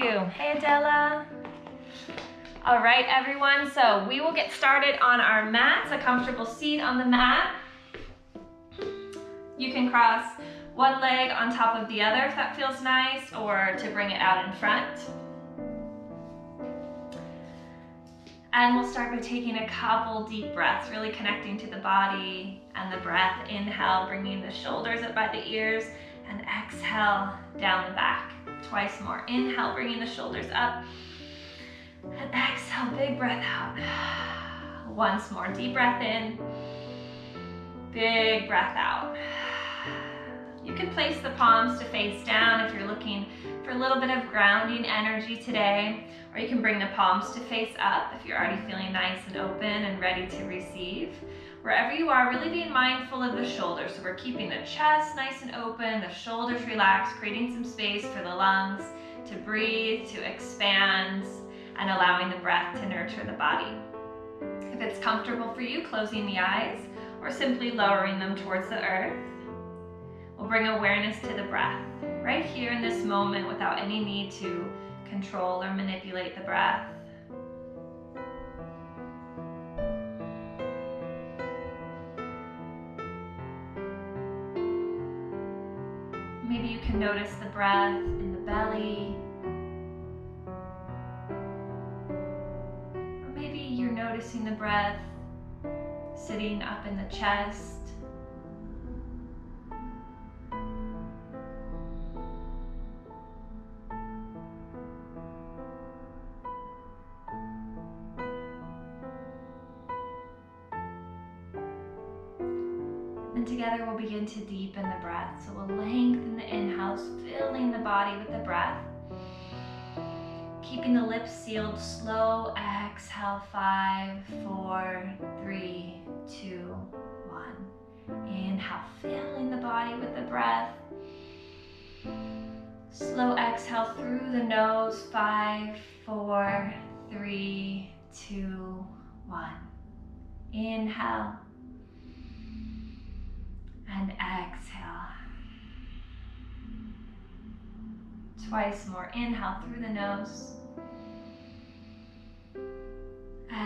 you. Hey, Adela. All right, everyone, so we will get started on our mats, a comfortable seat on the mat. You can cross one leg on top of the other if that feels nice, or to bring it out in front. And we'll start by taking a couple deep breaths, really connecting to the body and the breath. Inhale, bringing the shoulders up by the ears, and exhale down the back. Twice more. Inhale, bringing the shoulders up, and exhale, big breath out. Once more, deep breath in, big breath out. You can place the palms to face down if you're looking for a little bit of grounding energy today, or you can bring the palms to face up if you're already feeling nice and open and ready to receive. Wherever you are, really being mindful of the shoulders. So we're keeping the chest nice and open, the shoulders relaxed, creating some space for the lungs to breathe, to expand, and allowing the breath to nurture the body. If it's comfortable for you, closing the eyes or simply lowering them towards the earth. We'll bring awareness to the breath right here in this moment without any need to control or manipulate the breath. Maybe you can notice the breath in the belly. Or maybe you're noticing the breath sitting up in the chest. And together we'll begin to deepen the breath. So we'll lengthen the inhales, filling the body with the breath. Keeping the lips sealed, slow exhale, 5, 4, 3, 2, 1. Inhale, filling the body with the breath. Slow exhale through the nose, 5, 4, 3, 2, 1. Inhale. And exhale. Twice more. Inhale through the nose.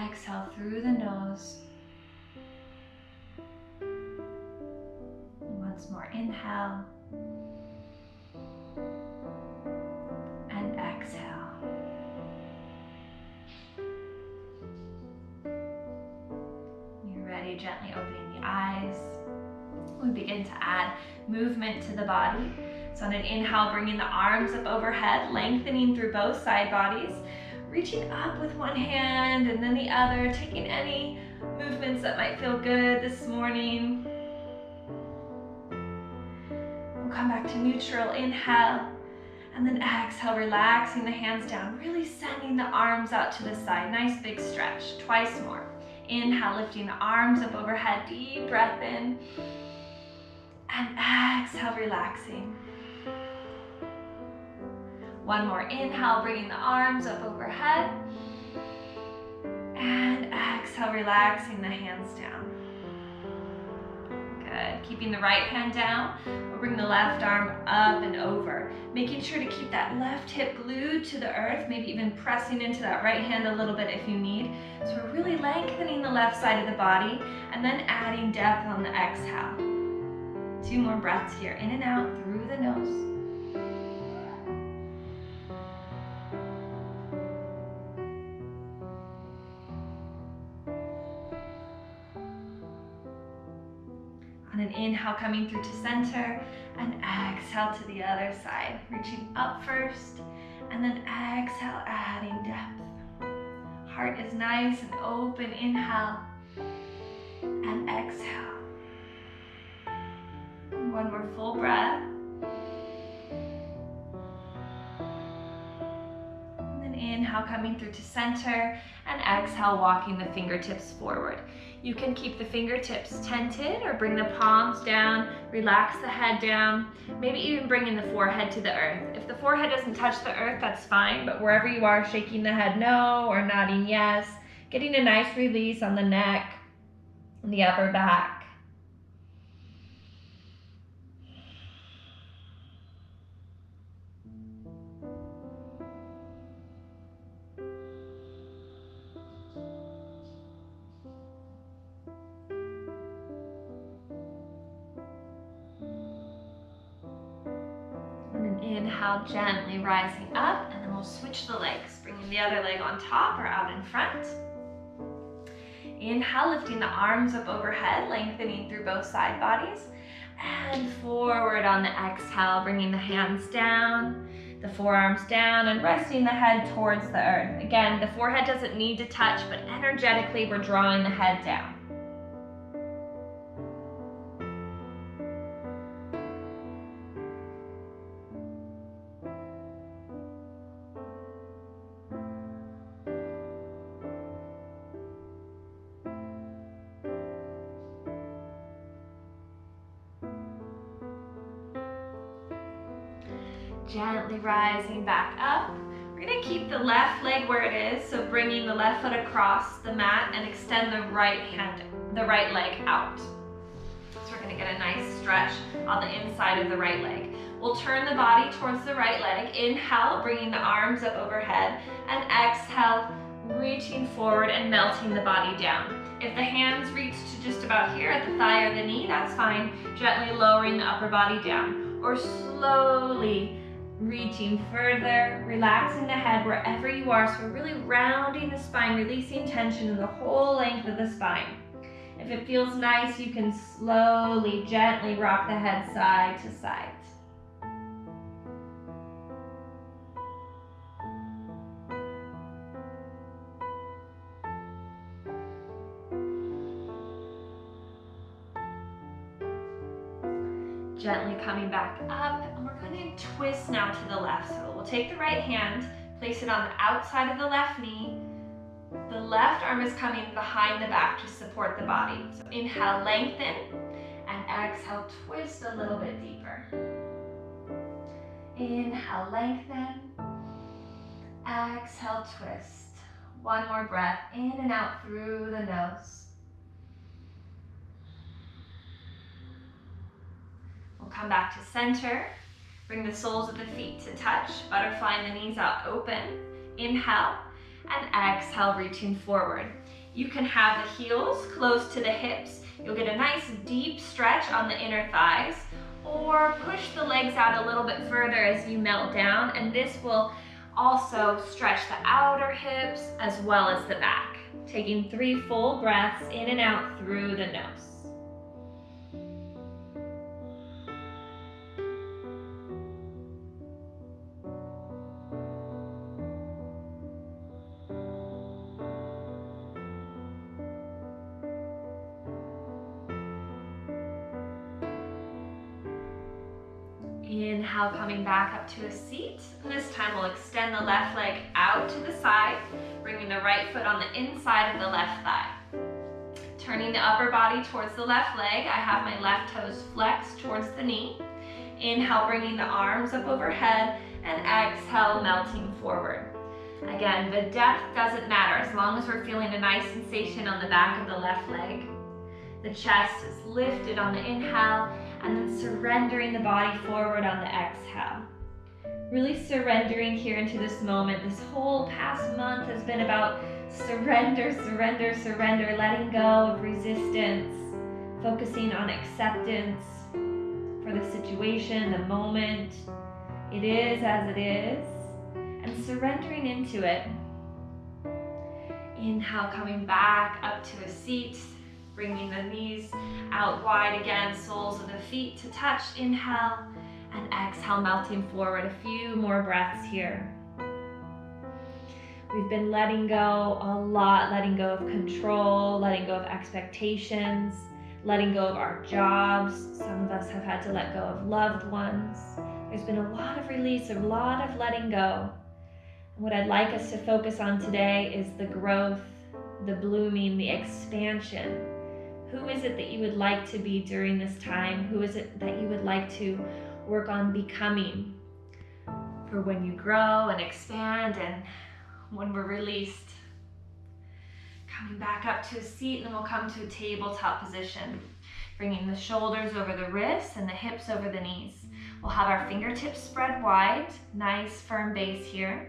Exhale through the nose. Once more. Inhale. And exhale. You're ready, gently opening the eyes. We begin to add movement to the body. So on an inhale, bringing the arms up overhead, lengthening through both side bodies, reaching up with one hand and then the other, taking any movements that might feel good this morning. We'll come back to neutral, inhale, and then exhale, relaxing the hands down, really sending the arms out to the side. Nice big stretch, twice more. Inhale, lifting the arms up overhead, deep breath in. And exhale, relaxing. One more. Inhale, bringing the arms up overhead. And exhale, relaxing the hands down. Good. Keeping the right hand down. We'll bring the left arm up and over. Making sure to keep that left hip glued to the earth, maybe even pressing into that right hand a little bit if you need. So we're really lengthening the left side of the body and then adding depth on the exhale. 2 more breaths here, in and out through the nose. On an inhale, coming through to center, and exhale to the other side. Reaching up first, and then exhale, adding depth. Heart is nice and open, inhale, and exhale. One more full breath. And then inhale, coming through to center, and exhale, walking the fingertips forward. You can keep the fingertips tented or bring the palms down, relax the head down, maybe even bringing the forehead to the earth. If the forehead doesn't touch the earth, that's fine, but wherever you are, shaking the head no or nodding yes, getting a nice release on the neck and the upper back. Inhale, gently rising up, and then we'll switch the legs, bringing the other leg on top or out in front. Inhale, lifting the arms up overhead, lengthening through both side bodies. And forward on the exhale, bringing the hands down, the forearms down, and resting the head towards the earth. Again, the forehead doesn't need to touch, but energetically we're drawing the head down. Gently rising back up. We're going to keep the left leg where it is, so bringing the left foot across the mat and extend the right leg out. So we're going to get a nice stretch on the inside of the right leg. We'll turn the body towards the right leg. Inhale, bringing the arms up overhead, and exhale, reaching forward and melting the body down. If the hands reach to just about here at the thigh or the knee, that's fine. Gently lowering the upper body down, or slowly reaching further, relaxing the head wherever you are. So we're really rounding the spine, releasing tension in the whole length of the spine. If it feels nice, you can slowly, gently rock the head side to side. Gently coming back up, and we're going to twist now to the left. So we'll take the right hand, place it on the outside of the left knee. The left arm is coming behind the back to support the body. So inhale, lengthen, and exhale, twist a little bit deeper. Inhale, lengthen, exhale, twist. One more breath, in and out through the nose. We'll come back to center. Bring the soles of the feet to touch, butterflying the knees out open. Inhale, and exhale, reaching forward. You can have the heels close to the hips. You'll get a nice deep stretch on the inner thighs, or push the legs out a little bit further as you melt down, and this will also stretch the outer hips as well as the back. Taking 3 full breaths in and out through the nose. Inhale, coming back up to a seat. And this time we'll extend the left leg out to the side, bringing the right foot on the inside of the left thigh. Turning the upper body towards the left leg, I have my left toes flexed towards the knee. Inhale, bringing the arms up overhead, and exhale, melting forward. Again, the depth doesn't matter as long as we're feeling a nice sensation on the back of the left leg. The chest is lifted on the inhale, and then surrendering the body forward on the exhale. Really surrendering here into this moment. This whole past month has been about surrender, surrender, surrender, letting go of resistance, focusing on acceptance for the situation, the moment. It is as it is, and surrendering into it. Inhale, coming back up to a seat. Bringing the knees out wide again, soles of the feet to touch. Inhale, and exhale, melting forward. A few more breaths here. We've been letting go a lot, letting go of control, letting go of expectations, letting go of our jobs. Some of us have had to let go of loved ones. There's been a lot of release, a lot of letting go. And what I'd like us to focus on today is the growth, the blooming, the expansion. Who is it that you would like to be during this time? Who is it that you would like to work on becoming for when you grow and expand and when we're released? Coming back up to a seat, and then we'll come to a tabletop position. Bringing the shoulders over the wrists and the hips over the knees. We'll have our fingertips spread wide, nice firm base here.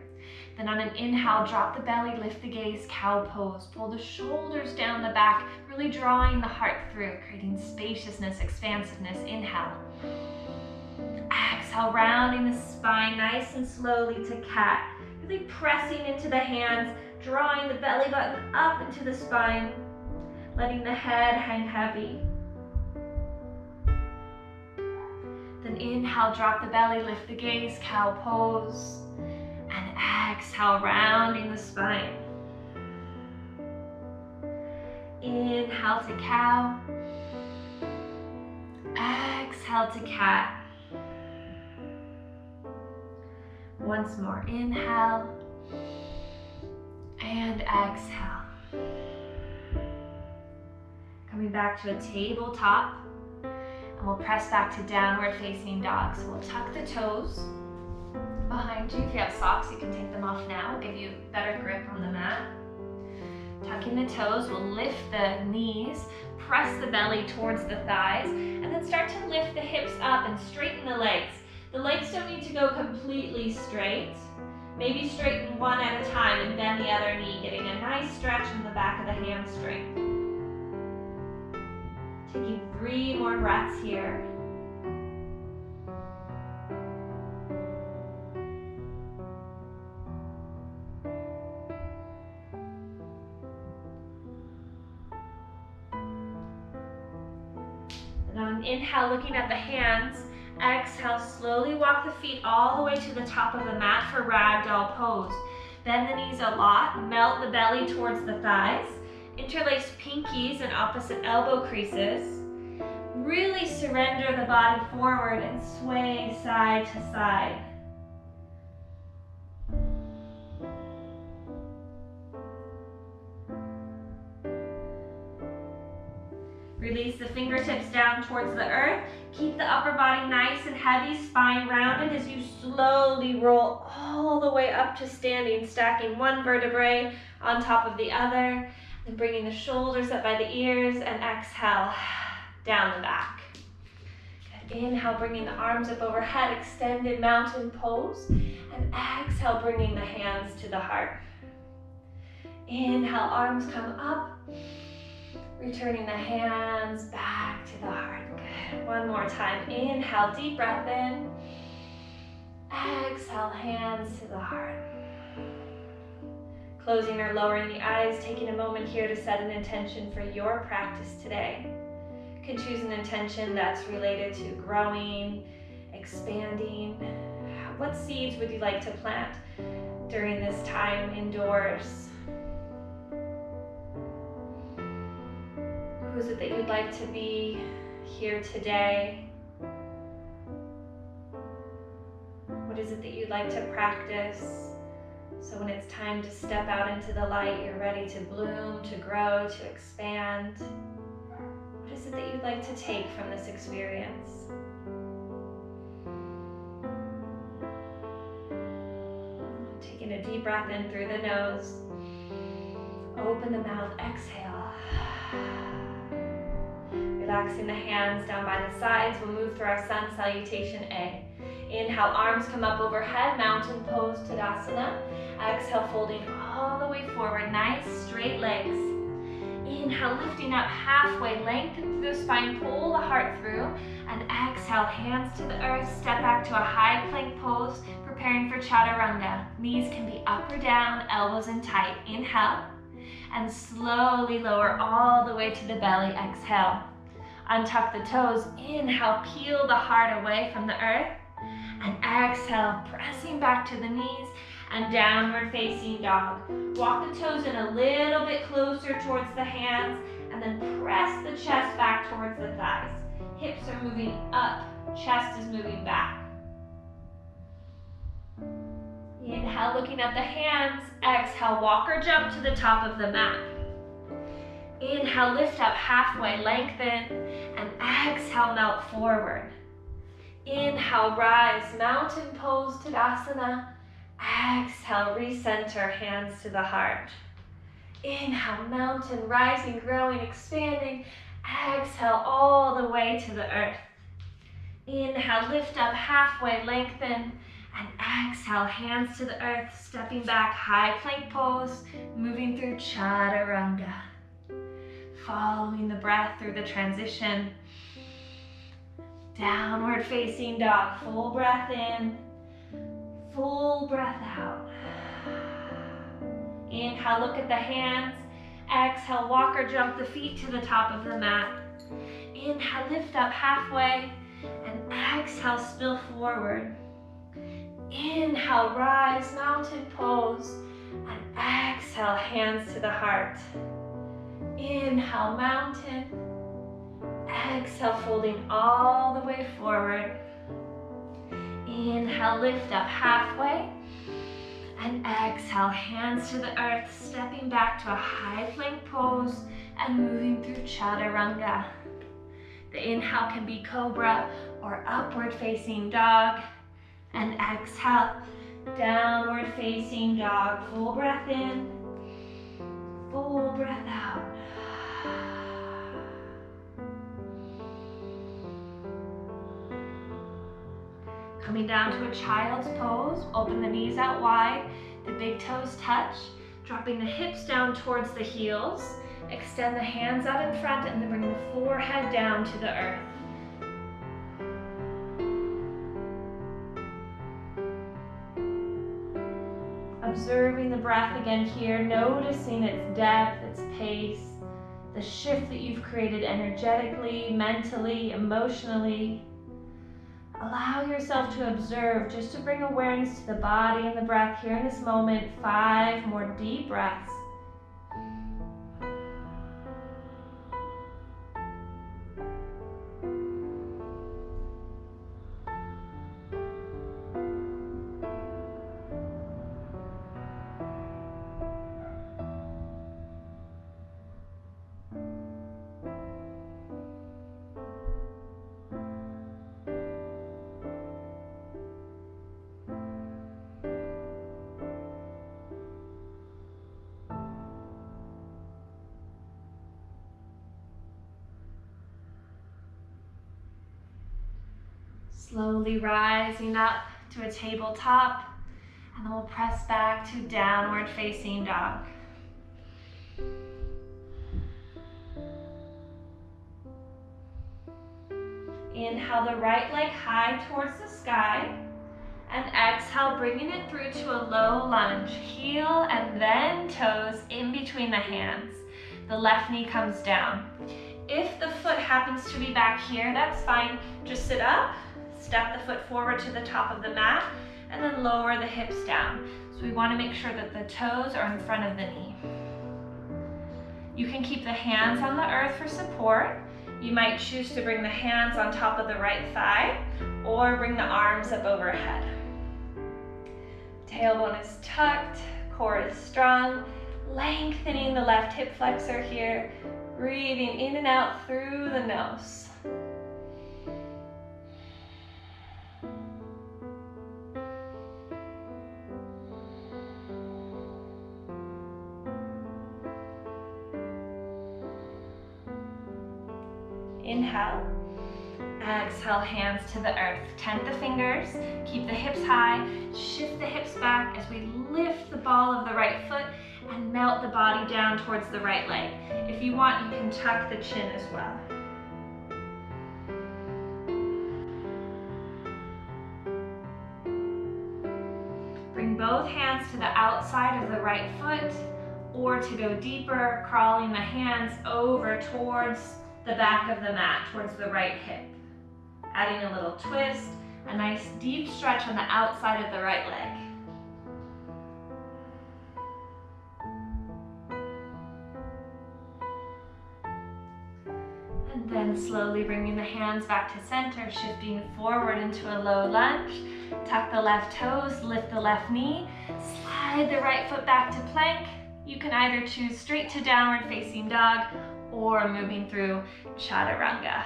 Then on an inhale, drop the belly, lift the gaze, cow pose. Pull the shoulders down the back, really drawing the heart through, creating spaciousness, expansiveness. Inhale. exhale, rounding the spine nice and slowly to cat. Really pressing into the hands, drawing the belly button up into the spine, letting the head hang heavy. Then inhale, drop the belly, lift the gaze, cow pose. And exhale, rounding the spine. Inhale to cow. Exhale to cat. Once more, inhale and exhale. Coming back to a tabletop, and we'll press back to downward facing dog. So we'll tuck the toes behind you. If you have socks, you can take them off now. It'll give you better grip on the mat. Tucking the toes, we'll lift the knees, press the belly towards the thighs, and then start to lift the hips up and straighten the legs. The legs don't need to go completely straight. Maybe straighten one at a time and bend the other knee, getting a nice stretch in the back of the hamstring. Taking 3 more breaths here. And on inhale, looking at the hands, exhale, slowly walk the feet all the way to the top of the mat for Ragdoll Pose. Bend the knees a lot, melt the belly towards the thighs, interlace pinkies and opposite elbow creases. Really surrender the body forward and sway side to side. Release the fingertips down towards the earth. Keep the upper body nice and heavy, spine rounded as you slowly roll all the way up to standing, stacking one vertebrae on top of the other, and bringing the shoulders up by the ears, and exhale, down the back. Good. Inhale, bringing the arms up overhead, extended mountain pose, and exhale, bringing the hands to the heart. Inhale, arms come up, returning the hands back to the heart. Good. One more time. Inhale, deep breath in. Exhale, hands to the heart. Closing or lowering the eyes, taking a moment here to set an intention for your practice today. You can choose an intention that's related to growing, expanding. What seeds would you like to plant during this time indoors? Who is it that you'd like to be here today? What is it that you'd like to practice? So when it's time to step out into the light, you're ready to bloom, to grow, to expand. What is it that you'd like to take from this experience? Taking a deep breath in through the nose. Open the mouth, exhale. Relaxing the hands down by the sides, we'll move through our sun salutation A. Inhale, arms come up overhead, mountain pose, Tadasana. Exhale, folding all the way forward, nice straight legs. Inhale, lifting up halfway, lengthen through the spine, pull the heart through, and exhale, hands to the earth, step back to a high plank pose, preparing for Chaturanga. Knees can be up or down, elbows in tight. Inhale, and slowly lower all the way to the belly, exhale. Untuck the toes, inhale, peel the heart away from the earth, and exhale, pressing back to the knees, and downward facing dog. Walk the toes in a little bit closer towards the hands, and then press the chest back towards the thighs. Hips are moving up, chest is moving back. Inhale, looking at the hands. Exhale, walk or jump to the top of the mat. Inhale, lift up halfway, lengthen, and exhale, melt forward. Inhale, rise, mountain pose, Tadasana. Exhale, recenter, hands to the heart. Inhale, mountain, rising, growing, expanding. Exhale, all the way to the earth. Inhale, lift up halfway, lengthen, and exhale, hands to the earth, stepping back, high plank pose, moving through Chaturanga. Following the breath through the transition. Downward facing dog. Full breath in, full breath out. Inhale, look at the hands. Exhale, walk or jump the feet to the top of the mat. Inhale, lift up halfway, and exhale, spill forward. Inhale, rise, mountain pose, and exhale, hands to the heart. Inhale, mountain. Exhale, folding all the way forward. Inhale, lift up halfway. And exhale, hands to the earth, stepping back to a high plank pose and moving through chaturanga. The inhale can be cobra or upward facing dog. And exhale, downward facing dog. Full breath in, full breath out. Coming down to a child's pose, open the knees out wide, the big toes touch, dropping the hips down towards the heels, extend the hands out in front and then bring the forehead down to the earth. Observing the breath again here, noticing its depth, its pace, the shift that you've created energetically, mentally, emotionally. Allow yourself to observe, just to bring awareness to the body and the breath here in this moment. 5 more deep breaths. Slowly rising up to a tabletop, and then we'll press back to downward facing dog. Inhale the right leg high towards the sky, and exhale, bringing it through to a low lunge. Heel and then toes in between the hands. The left knee comes down. If the foot happens to be back here, that's fine. Just sit up. Step the foot forward to the top of the mat and then lower the hips down. So we want to make sure that the toes are in front of the knee. You can keep the hands on the earth for support. You might choose to bring the hands on top of the right thigh or bring the arms up overhead. Tailbone is tucked, core is strong, lengthening the left hip flexor here, breathing in and out through the nose. Inhale, exhale, hands to the earth. Tent the fingers, keep the hips high, shift the hips back as we lift the ball of the right foot and melt the body down towards the right leg. If you want, you can tuck the chin as well. Bring both hands to the outside of the right foot, or to go deeper, crawling the hands over towards the back of the mat, towards the right hip. Adding a little twist, a nice deep stretch on the outside of the right leg. And then slowly bringing the hands back to center, shifting forward into a low lunge. Tuck the left toes, lift the left knee, slide the right foot back to plank. You can either choose straight to downward facing dog or moving through chaturanga.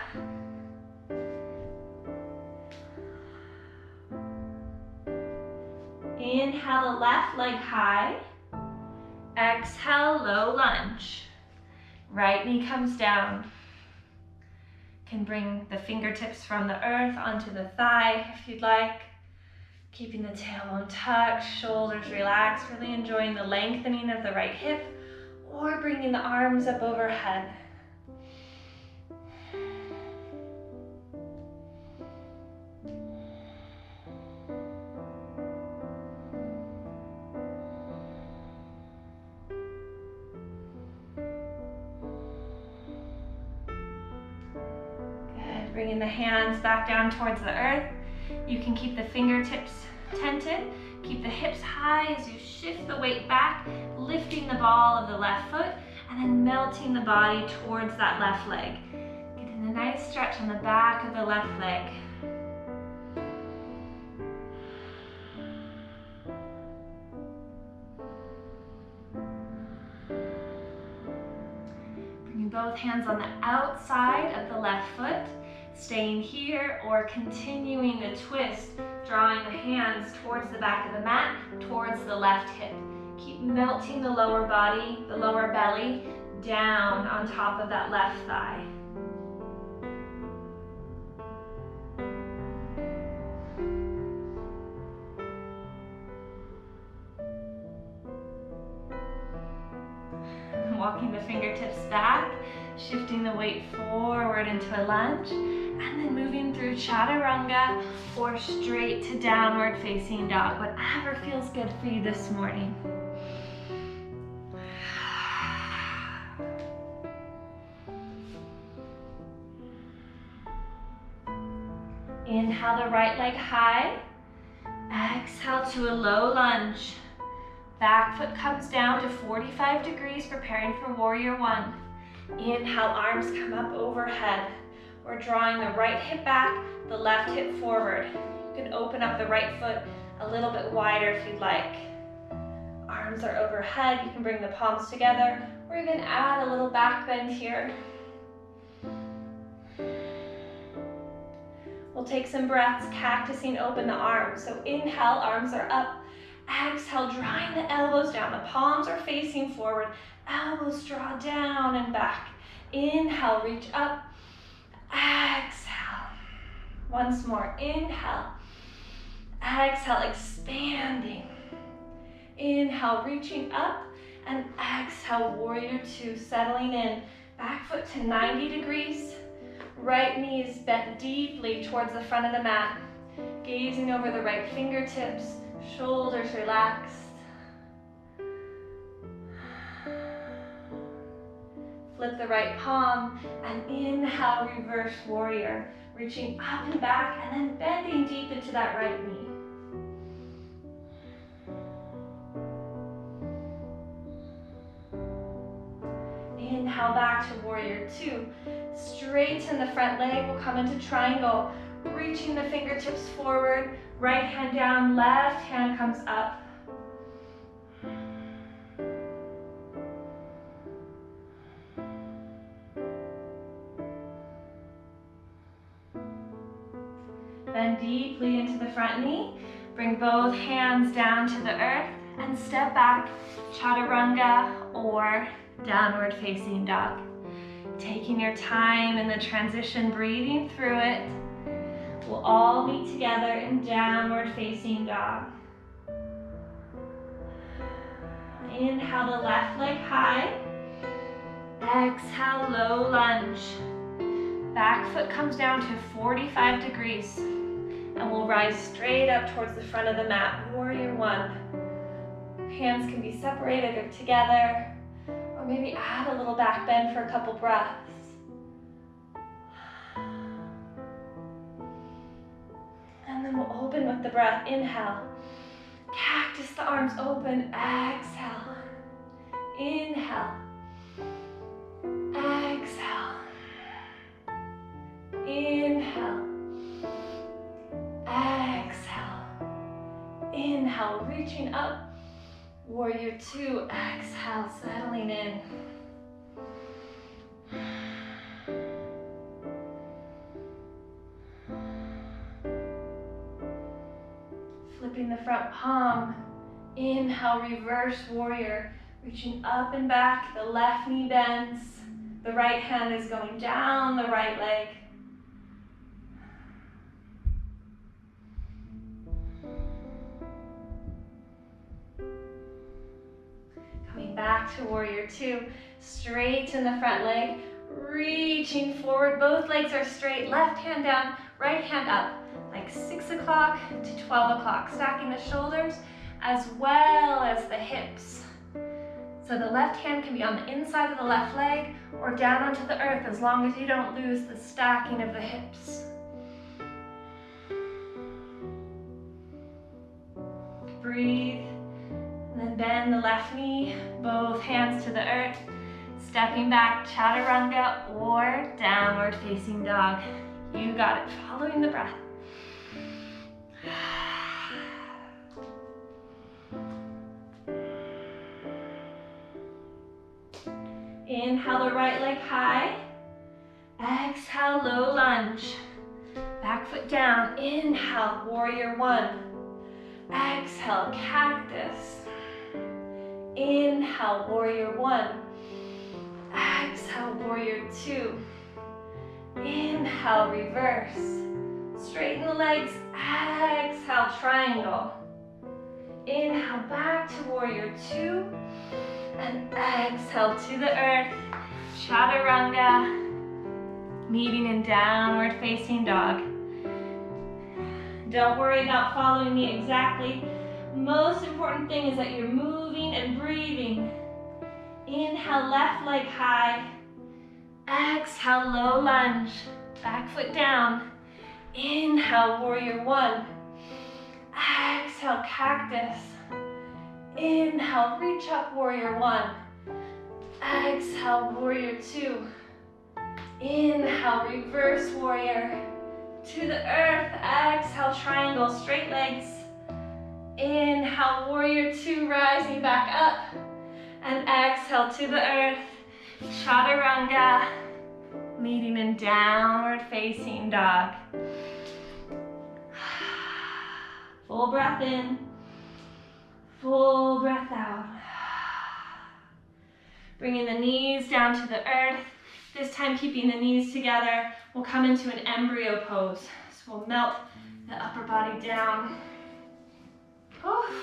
Inhale the left leg high. Exhale, low lunge. Right knee comes down. Can bring the fingertips from the earth onto the thigh if you'd like. Keeping the tailbone tucked, shoulders relaxed, really enjoying the lengthening of the right hip, or bringing the arms up overhead. Bringing the hands back down towards the earth. You can keep the fingertips tented. Keep the hips high as you shift the weight back, lifting the ball of the left foot, and then melting the body towards that left leg. Getting a nice stretch on the back of the left leg. Bringing both hands on the outside of the left foot, staying here or continuing the twist, drawing the hands towards the back of the mat, towards the left hip. Keep melting the lower body, the lower belly, down on top of that left thigh. Walking the fingertips back, shifting the weight forward into a lunge, and then moving through chaturanga or straight to downward facing dog, whatever feels good for you this morning. Inhale the right leg high, exhale to a low lunge. Back foot comes down to 45 degrees, preparing for warrior one. Inhale, arms come up overhead. We're drawing the right hip back, the left hip forward. You can open up the right foot a little bit wider if you'd like. Arms are overhead. You can bring the palms together or even add a little back bend here. We'll take some breaths, cactusing open the arms. So inhale, arms are up. Exhale, drawing the elbows down. The palms are facing forward. Elbows draw down and back. Inhale, reach up. Exhale. Once more. Inhale. Exhale, expanding. Inhale, reaching up. And exhale, warrior two, settling in. Back foot to 90 degrees. Right knee is bent deeply towards the front of the mat. Gazing over the right fingertips. Shoulders relaxed. Flip the right palm and inhale, reverse warrior. Reaching up and back and then bending deep into that right knee. Inhale back to warrior two. Straighten the front leg, we'll come into triangle. Reaching the fingertips forward. Right hand down, left hand comes up. Bend deeply into the front knee. Bring both hands down to the earth and step back, chaturanga or downward facing dog. Taking your time in the transition, breathing through it. We'll all meet together in downward facing dog. Inhale the left leg high. Exhale, low lunge. Back foot comes down to 45 degrees. And we'll rise straight up towards the front of the mat. Warrior one. Hands can be separated or together. Or maybe add a little back bend for a couple breaths. And then we'll open with the breath. Inhale. Cactus the arms open. Exhale. Inhale. Exhale. Inhale. Exhale. Inhale, reaching up. Warrior two. Exhale, settling in. Flipping the front palm. Inhale, reverse warrior. Reaching up and back. The left knee bends. The right hand is going down the right leg. Coming back to warrior two. Straighten the front leg. Reaching forward. Both legs are straight. Left hand down, right hand up. Like 6 o'clock to 12 o'clock. Stacking the shoulders as well as the hips. So the left hand can be on the inside of the left leg or down onto the earth, as long as you don't lose the stacking of the hips. Breathe, and then bend the left knee, both hands to the earth, stepping back, chaturanga or downward facing dog. You got it, following the breath. Inhale the right leg high. Exhale, low lunge. Back foot down. Inhale, warrior one. Exhale, cactus. Inhale, warrior one. Exhale, warrior two. Inhale, reverse. Straighten the legs. Exhale, triangle. Inhale, back to warrior two. And exhale to the earth, chaturanga, meeting in downward facing dog. Don't worry about following me exactly. Most important thing is that you're moving and breathing. Inhale, left leg high. Exhale, low lunge, back foot down. Inhale, warrior one. Exhale, cactus. Inhale, reach up, warrior one. Exhale, warrior two. Inhale, reverse warrior. To the earth, exhale, triangle, straight legs. Inhale, warrior two, rising back up. And exhale to the earth, chaturanga, meeting in downward facing dog. Full breath in. Full breath out. Bringing the knees down to the earth. This time keeping the knees together. We'll come into an embryo pose. So we'll melt the upper body down. Good.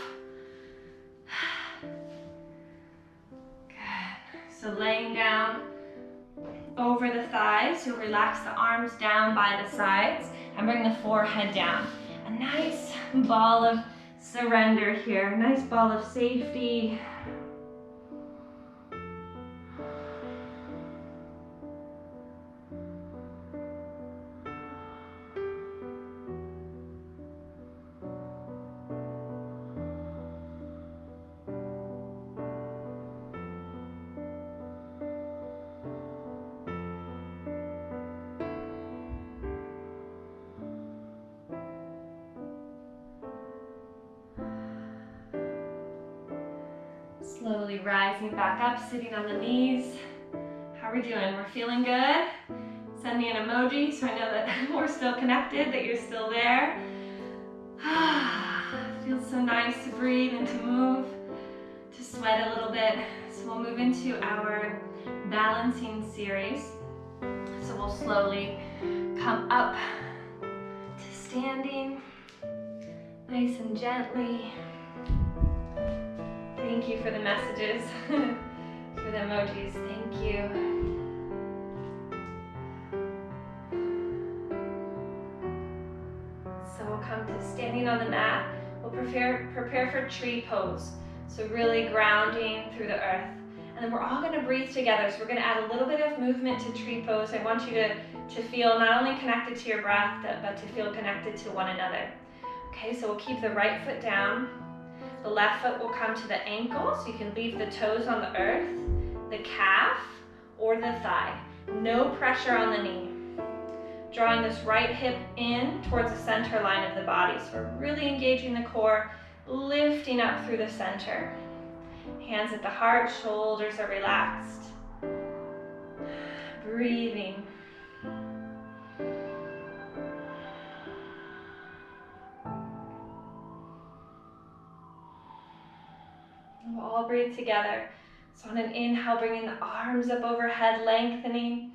So laying down over the thighs. You'll relax the arms down by the sides and bring the forehead down. A nice ball of surrender here. Nice ball of safety. Slowly rising back up, sitting on the knees. How are we doing? We're feeling good? Send me an emoji so I know that we're still connected, that you're still there. Feels so nice to breathe and to move, to sweat a little bit. So we'll move into our balancing series. So we'll slowly come up to standing, nice and gently. Thank you for the messages, for the emojis, thank you. So we'll come to standing on the mat. We'll prepare for tree pose. So really grounding through the earth. And then we're all gonna breathe together. So we're gonna add a little bit of movement to tree pose. I want you to feel not only connected to your breath, but to feel connected to one another. Okay, so we'll keep the right foot down. The left foot will come to the ankle, so you can leave the toes on the earth, the calf, or the thigh. No pressure on the knee. Drawing this right hip in towards the center line of the body. So we're really engaging the core, lifting up through the center. Hands at the heart, shoulders are relaxed. Breathing. We'll all breathe together. So on an inhale, bringing the arms up overhead, lengthening.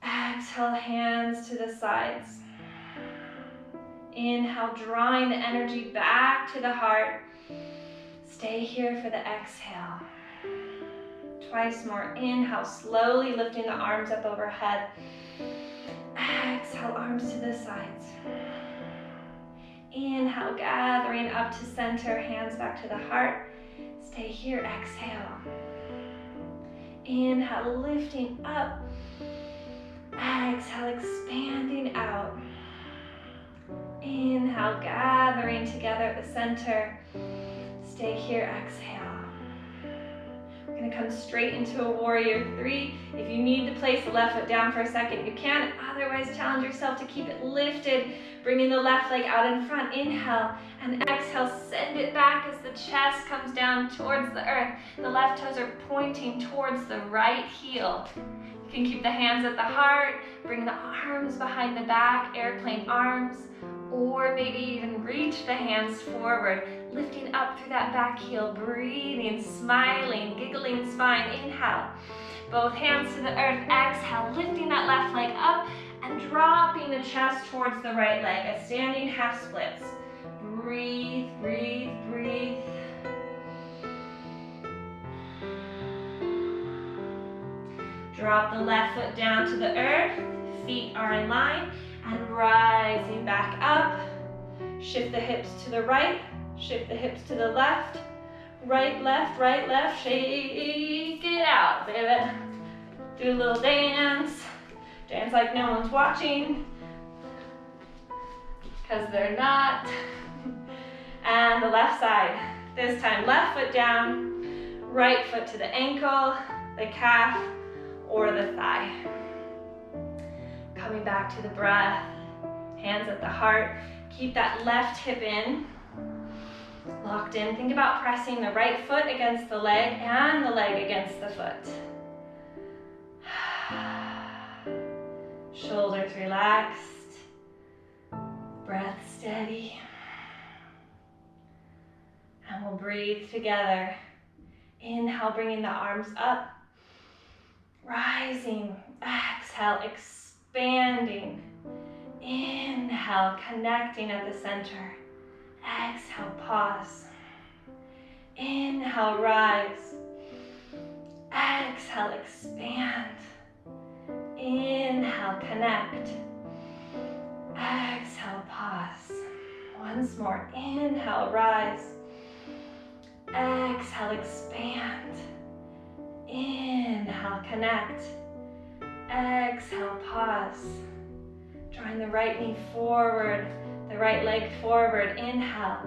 Exhale, hands to the sides. Inhale, drawing the energy back to the heart. Stay here for the exhale. Twice more. Inhale, slowly lifting the arms up overhead. Exhale, arms to the sides. Inhale, gathering up to center, hands back to the heart. Stay here, exhale. Inhale, lifting up. Exhale, expanding out. Inhale, gathering together at the center. Stay here, exhale. We're gonna come straight into a warrior three. If you need to place the left foot down for a second, you can. Otherwise, challenge yourself to keep it lifted, bringing the left leg out in front. Inhale, and exhale, send it back as the chest comes down towards the earth. The left toes are pointing towards the right heel. You can keep the hands at the heart, bring the arms behind the back, airplane arms, or maybe even reach the hands forward, lifting up through that back heel, breathing, smiling, giggling spine. Inhale, both hands to the earth. Exhale, lifting that left leg up and dropping the chest towards the right leg, a standing half splits. Breathe, breathe, breathe. Drop the left foot down to the earth, feet are in line, and rising back up. Shift the hips to the right, shift the hips to the left, right, left, shake it out, baby. Do a little dance, dance like no one's watching, because they're not. And the left side, this time left foot down, right foot to the ankle, the calf, or the thigh. Coming back to the breath, hands at the heart. Keep that left hip in, locked in. Think about pressing the right foot against the leg and the leg against the foot. Shoulders relaxed, breath steady. And we'll breathe together. Inhale, bringing the arms up. Rising, exhale, expanding. Inhale, connecting at the center. Exhale, pause. Inhale, rise. Exhale, expand. Inhale, connect. Exhale, pause. Once more, inhale, rise. Exhale, expand. Inhale, connect. Exhale, pause. Drawing the right knee forward, the right leg forward. Inhale,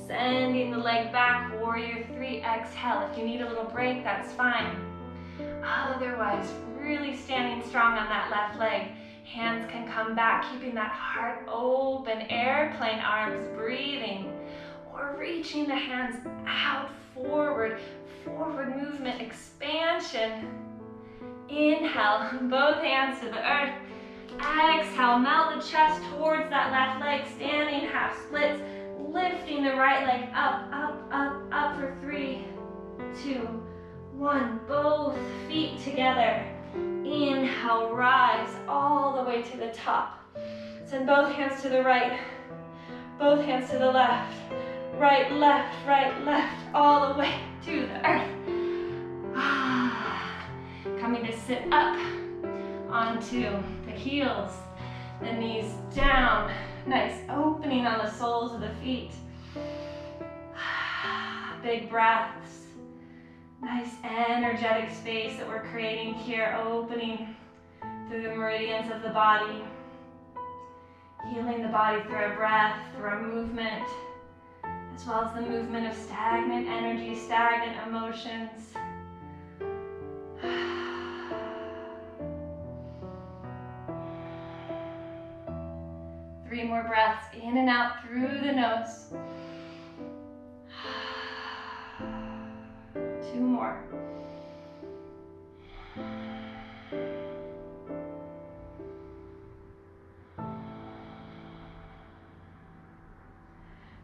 sending the leg back, warrior three. Exhale. If you need a little break, that's fine. Otherwise, really standing strong on that left leg. Hands can come back, keeping that heart open, airplane arms, breathing. Or reaching the hands out, forward, forward movement, expansion. Inhale, both hands to the earth. Exhale, melt the chest towards that left leg, standing half splits, lifting the right leg up, up, up, up for 3, 2, 1. Both feet together. Inhale, rise all the way to the top. Send both hands to the right, both hands to the left. Right, left, all the way to the earth. Coming to sit up onto the heels, the knees down. Nice opening on the soles of the feet. Big breaths. Nice energetic space that we're creating here, opening through the meridians of the body. Healing the body through our breath, through our movement, as well as the movement of stagnant energy, stagnant emotions. 3 more breaths in and out through the nose. 2 more.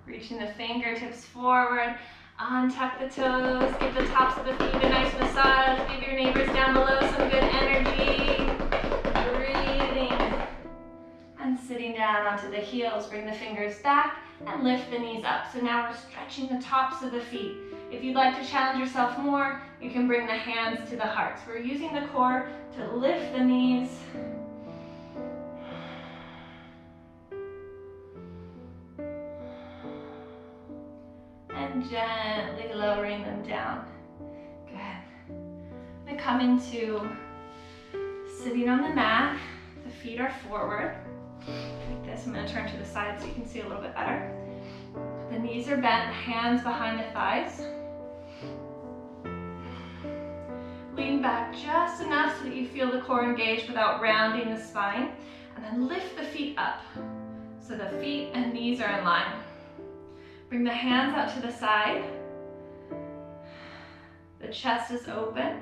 Reaching the fingertips forward, untuck the toes, give the tops of the feet a nice massage, give your neighbors down below some good energy. Breathing and sitting down onto the heels, bring the fingers back and lift the knees up. So now we're stretching the tops of the feet. If you'd like to challenge yourself more, you can bring the hands to the heart. So we're using the core to lift the knees. gently lowering them down. Good. I'm going to come into sitting on the mat. The feet are forward. Like this. I'm going to turn to the side so you can see a little bit better. The knees are bent, hands behind the thighs. Lean back just enough so that you feel the core engaged without rounding the spine. And then lift the feet up so the feet and knees are in line. Bring the hands out to the side. The chest is open.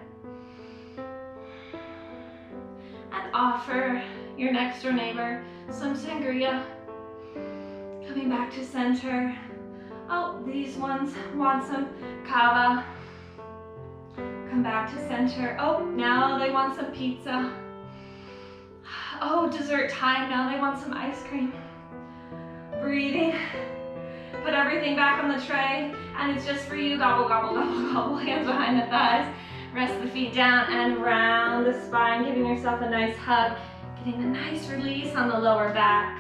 And offer your next door neighbor some sangria. Coming back to center. Oh, these ones want some kava. Come back to center. Oh, now they want some pizza. Oh, dessert time. Now they want some ice cream. Breathing. Put everything back on the tray, and it's just for you. Gobble, gobble, gobble, gobble. Hands behind the thighs. Rest the feet down and round the spine, giving yourself a nice hug. Getting a nice release on the lower back.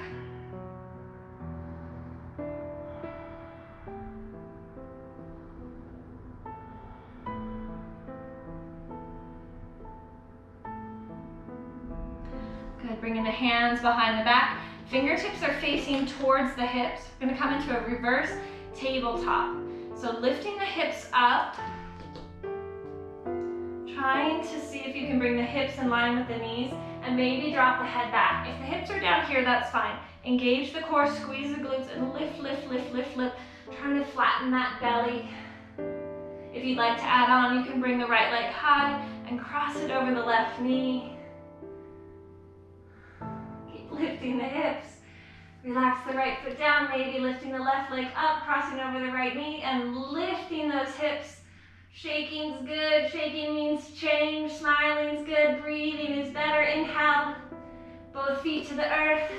Good, bringing the hands behind the back. Fingertips are facing towards the hips. We're going to come into a reverse tabletop. So lifting the hips up. Trying to see if you can bring the hips in line with the knees and maybe drop the head back. If the hips are down here, that's fine. Engage the core, squeeze the glutes, and lift, lift, lift, lift, lift. Trying to flatten that belly. If you'd like to add on, you can bring the right leg high and cross it over the left knee. Keep lifting the hips. Relax the right foot down, maybe lifting the left leg up, crossing over the right knee, and lifting those hips. Shaking's good. Shaking means change. Smiling's good. Breathing is better. Inhale. Both feet to the earth.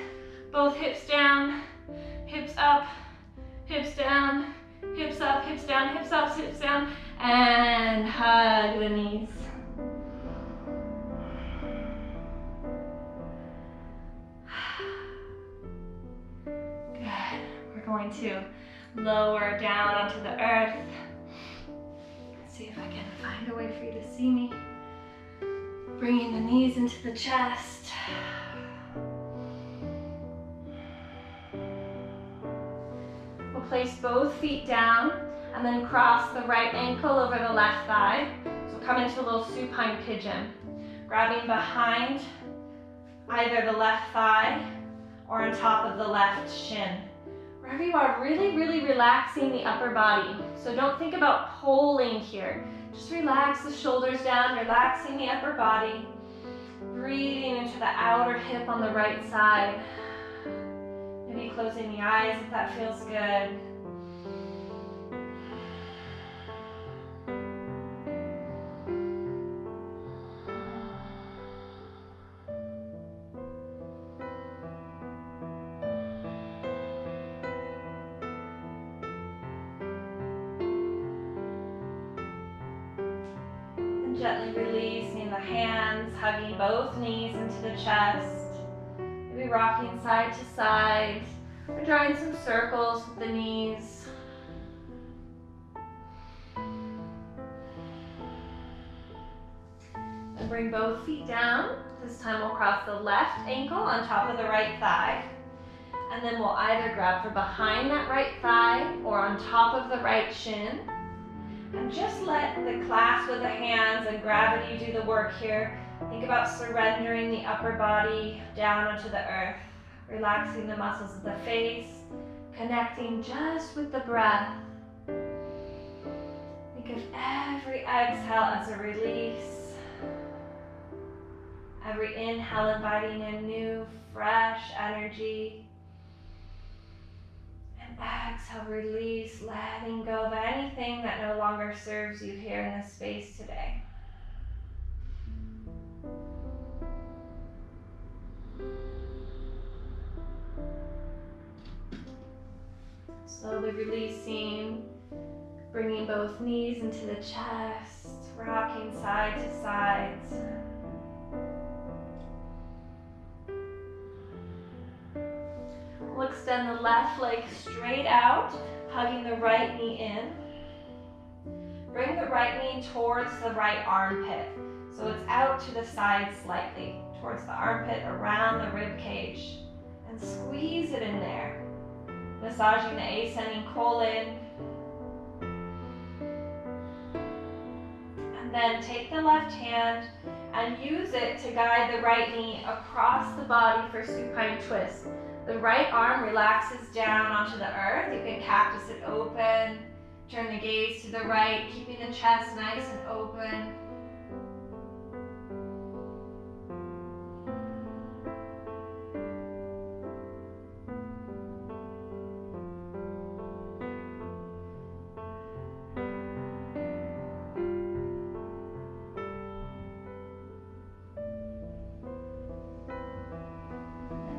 Both hips down. Hips up. Hips down. Hips up. Hips down. Hips up. Hips down. And hug the knees. Good. We're going to lower down onto the earth. See if I can find a way for you to see me. Bringing the knees into the chest. We'll place both feet down and then cross the right ankle over the left thigh. So come into a little supine pigeon. Grabbing behind either the left thigh or on top of the left shin. Wherever you are, really, really relaxing the upper body. So don't think about pulling here. Just relax the shoulders down, relaxing the upper body. Breathing into the outer hip on the right side. Maybe closing the eyes if that feels good. Gently releasing the hands, hugging both knees into the chest. Maybe rocking side to side, or drawing some circles with the knees. And bring both feet down. This time we'll cross the left ankle on top of the right thigh. And then we'll either grab for behind that right thigh or on top of the right shin. And just let the clasp of the hands and gravity do the work here. Think about surrendering the upper body down onto the earth. Relaxing the muscles of the face. Connecting just with the breath. Think of every exhale as a release. Every inhale inviting in new, fresh energy. Exhale, release, letting go of anything that no longer serves you here in this space today. Slowly releasing, bringing both knees into the chest, rocking side to side. We'll extend the left leg straight out, hugging the right knee in. right knee towards the right armpit. So it's out to the side slightly, towards the armpit, around the rib cage. And squeeze it in there. Massaging the ascending colon. And then take the left hand and use it to guide the right knee across the body for supine twist. The right arm relaxes down onto the earth. You can cactus it open. Turn the gaze to the right, keeping the chest nice and open.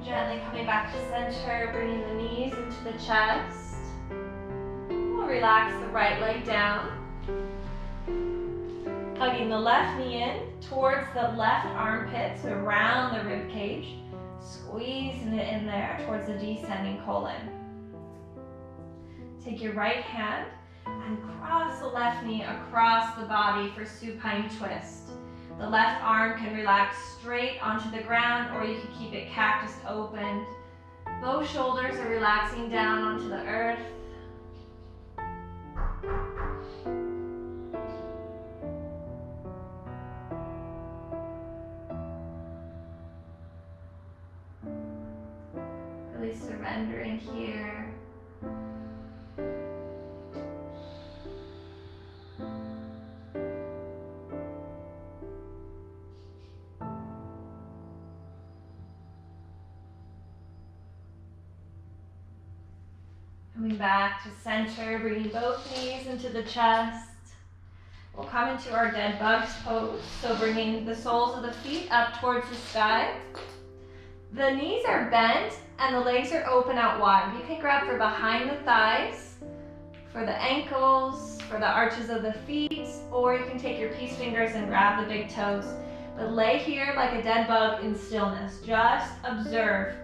Gently coming back to center, bringing the knees into the chest. We'll relax the right leg down. Hugging the left knee in towards the left armpit, so around the rib cage. Squeezing it in there towards the descending colon. Take your right hand and cross the left knee across the body for supine twist. The left arm can relax straight onto the ground, or you can keep it cactus opened. Both shoulders are relaxing down onto the earth. Really surrendering here. Coming back to center, bringing both knees into the chest. We'll come into our dead bugs pose. So bringing the soles of the feet up towards the sky. The knees are bent and the legs are open out wide. You can grab for behind the thighs, for the ankles, for the arches of the feet, or you can take your peace fingers and grab the big toes. But lay here like a dead bug in stillness. Just observe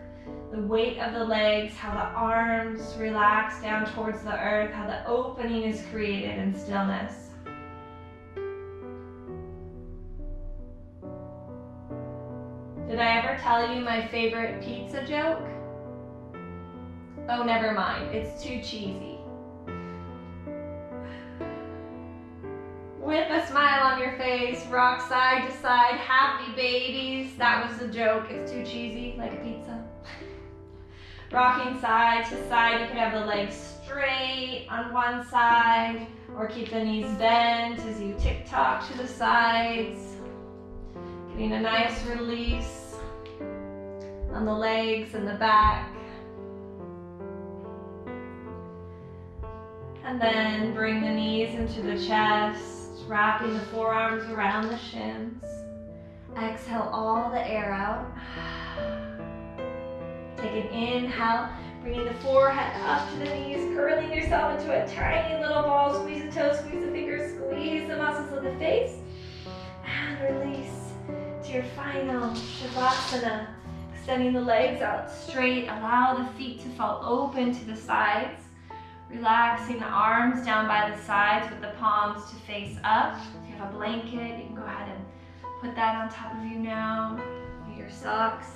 the weight of the legs, how the arms relax down towards the earth, how the opening is created in stillness. Did I ever tell you my favorite pizza joke? Oh, never mind, it's too cheesy. With a smile on your face, rock side to side, happy babies. That was the joke, it's too cheesy, like a pizza. Rocking side to side, you can have the legs straight on one side, or keep the knees bent as you tick-tock to the sides. Getting a nice release on the legs and the back. And then bring the knees into the chest, wrapping the forearms around the shins. Exhale all the air out. Take an inhale, bringing the forehead up to the knees, curling yourself into a tiny little ball. Squeeze the toes, squeeze the fingers, squeeze the muscles of the face. And release to your final Shavasana. Extending the legs out straight. Allow the feet to fall open to the sides. Relaxing the arms down by the sides with the palms to face up. If you have a blanket, you can go ahead and put that on top of you now. Your socks.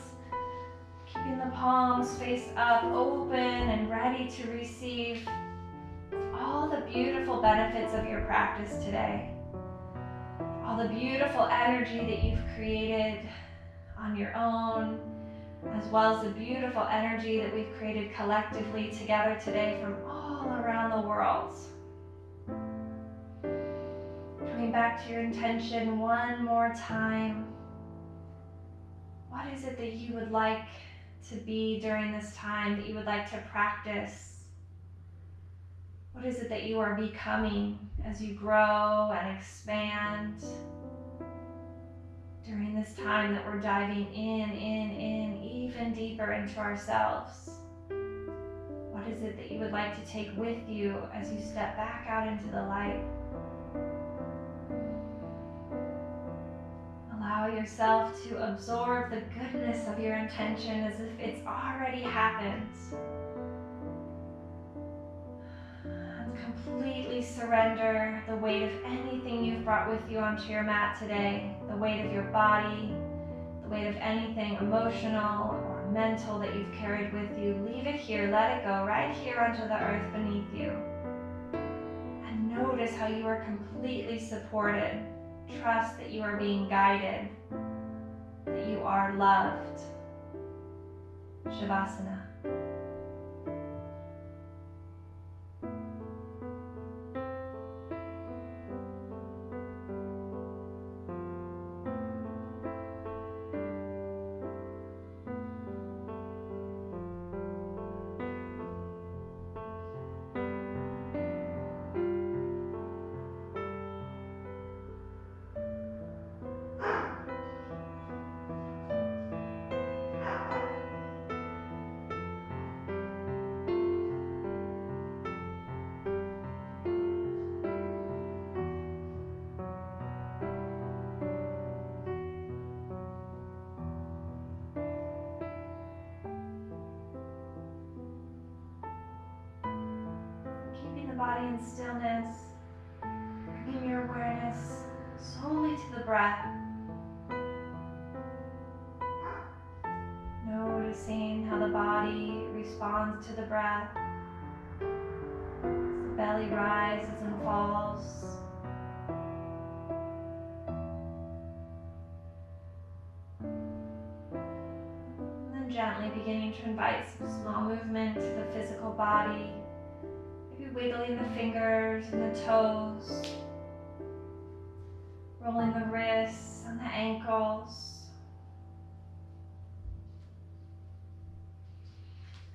Keeping the palms face up, open and ready to receive all the beautiful benefits of your practice today. All the beautiful energy that you've created on your own, as well as the beautiful energy that we've created collectively together today from all around the world. Coming back to your intention one more time. What is it that you would like to be during this time, that you would like to practice? What is it that you are becoming as you grow and expand during this time that we're diving in, even deeper into ourselves? What is it that you would like to take with you as you step back out into the light? Allow yourself to absorb the goodness of your intention as if it's already happened. And completely surrender the weight of anything you've brought with you onto your mat today, the weight of your body, the weight of anything emotional or mental that you've carried with you, leave it here, let it go right here onto the earth beneath you. And notice how you are completely supported. Trust that you are being guided, that you are loved. Shavasana. The body in stillness, bringing your awareness solely to the breath. Noticing how the body responds to the breath as the belly rises and falls. And then gently beginning to invite some small movement to the physical body. Wiggling the fingers and the toes, rolling the wrists and the ankles,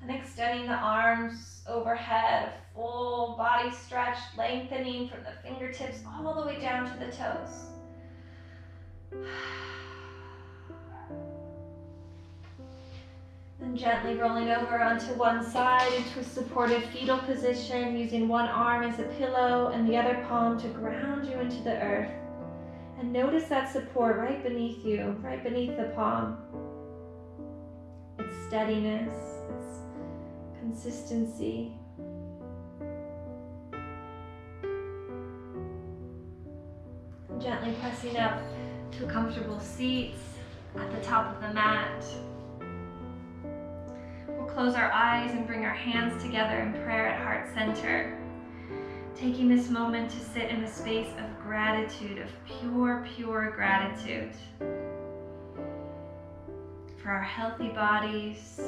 and extending the arms overhead, a full body stretch, lengthening from the fingertips all the way down to the toes. Then gently rolling over onto one side into a supported fetal position, using one arm as a pillow and the other palm to ground you into the earth. And notice that support right beneath you, right beneath the palm. Its steadiness, its consistency. And gently pressing up to a comfortable seat at the top of the mat. Close our eyes and bring our hands together in prayer at heart center. Taking this moment to sit in a space of gratitude, of pure gratitude. For our healthy bodies,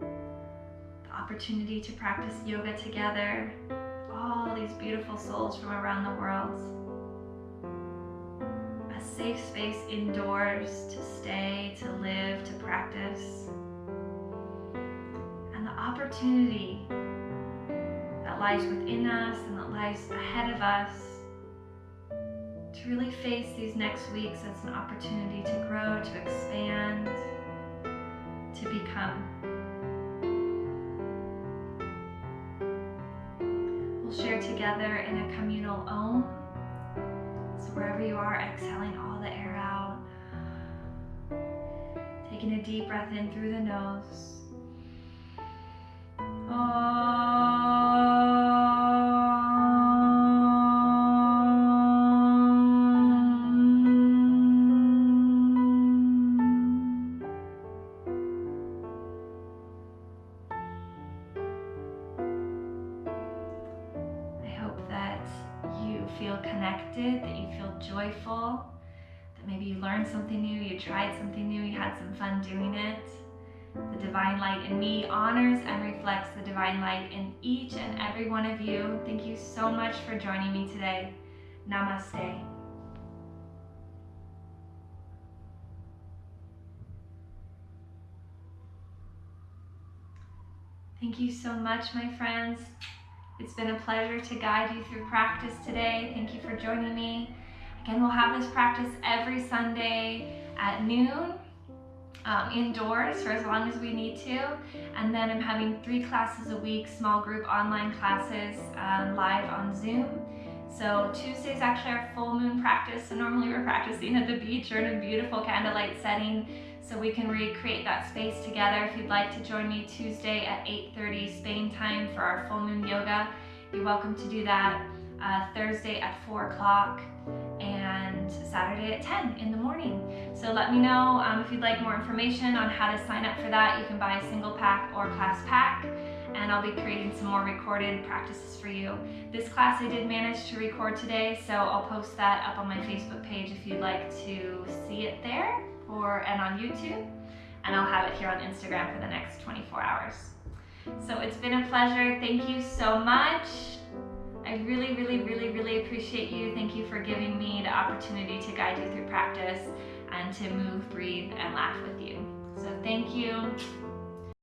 the opportunity to practice yoga together, all these beautiful souls from around the world. A safe space indoors to stay, to live, to practice. Opportunity that lies within us and that lies ahead of us to really face these next weeks as an opportunity to grow, to expand, to become. We'll share together in a communal Om. So wherever you are, exhaling all the air out. Taking a deep breath in through the nose. I hope that you feel connected, that you feel joyful, that maybe you learned something new, you tried something new, you had some fun doing it. The divine light in me honors and reflects the divine light in each and every one of you. Thank you so much for joining me today. Namaste. Thank you so much, my friends. It's been a pleasure to guide you through practice today. Thank you for joining me. Again, we'll have this practice every Sunday at noon. Indoors for as long as we need to, and then I'm having 3 classes a week, small group online classes live on Zoom. So Tuesday is actually our full moon practice, so normally we're practicing at the beach or in a beautiful candlelight setting, so we can recreate that space together. If you'd like to join me Tuesday at 8:30 Spain time for our full moon yoga, you're welcome to do that. Thursday at 4 o'clock, and Saturday at 10 in the morning. So let me know if you'd like more information on how to sign up for that. You can buy a single pack or class pack, and I'll be creating some more recorded practices for you. This class I did manage to record today, so I'll post that up on my Facebook page if you'd like to see it there, and on YouTube, and I'll have it here on Instagram for the next 24 hours. So it's been a pleasure. Thank you so much. I really, really, really, really appreciate you. Thank you for giving me the opportunity to guide you through practice and to move, breathe, and laugh with you. So thank you.